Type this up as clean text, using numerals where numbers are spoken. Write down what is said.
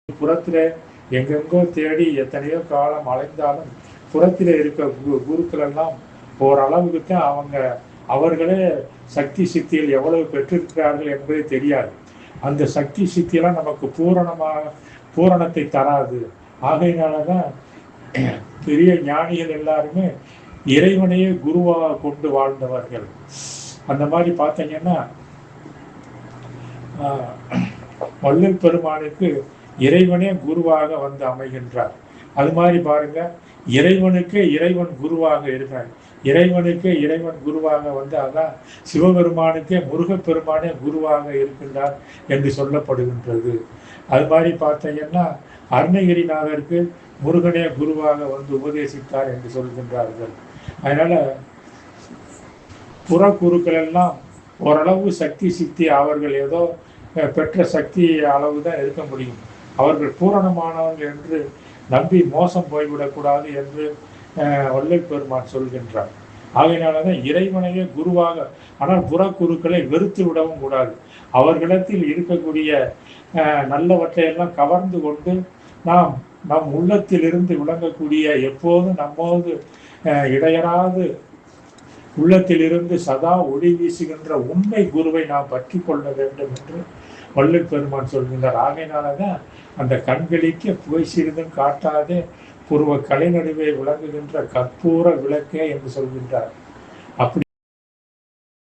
புறத்துல எங்கெங்கோ தேடி எத்தனையோ காலம் அலைந்தாலும் புறத்தில் இருக்க குருக்கள் எல்லாம் ஓரளவுக்கு தான் அவர்களே சக்தி சித்தியில் எவ்வளவு பெற்றிருக்கிறார்கள் என்பது தெரியாது. அந்த சக்தி சித்தியெல்லாம் நமக்கு பூரணத்தை தராது. ஆகையினாலதான் பெரிய ஞானிகள் எல்லாருமே இறைவனையே குருவாக கொண்டு வாழ்ந்தவர்கள். அந்த மாதிரி பார்த்தீங்கன்னா வள்ளல் பெருமானுக்கு இறைவனே குருவாக வந்து அமைகின்றார். அது மாதிரி பாருங்க, இறைவனுக்கே இறைவன் குருவாக இருக்கிறார். இறைவனுக்கே இறைவன் குருவாக வந்து அதான் சிவபெருமானுக்கே முருகப்பெருமானே குருவாக இருக்கின்றார் என்று சொல்லப்படுகின்றது. அது மாதிரி பார்த்தீங்கன்னா அருணகிரிநாதருக்கு முருகனே குருவாக வந்து உபதேசித்தார் என்று சொல்கின்றார்கள். அதனால புற குருக்கள் எல்லாம் ஓரளவு சக்தி சித்தி அவர்கள் ஏதோ பெற்ற சக்தி அளவு தான் இருக்க முடியும். அவர்கள் பூரணமானவர்கள் என்று நம்பி மோசம் போய்விடக்கூடாது என்று வள்ளல் பெருமான் சொல்கின்றார். ஆகையினாலதான் இறைவனையே குருவாக, ஆனால் புற குருக்களை வெறுத்து விடவும் கூடாது. அவர்களிடத்தில் இருக்கக்கூடிய நல்லவற்றையெல்லாம் கவர்ந்து கொண்டு நம் உள்ளத்திலிருந்து விளங்கக்கூடிய எப்போதும் நம்மோது இடையராது உள்ளத்திலிருந்து சதா ஒளி வீசுகின்ற உண்மை குருவை நாம் பற்றி கொள்ள வேண்டும் என்று வள்ளல் பெருமான் சொல்கின்றார். ஆகையினாலதான் அந்த கண்களிக்க புகை சிறிதும் காட்டாதே புருவ கலை நடுவே விளங்குகின்ற கற்பூர விளக்கே என்று சொல்கின்றார். அப்படி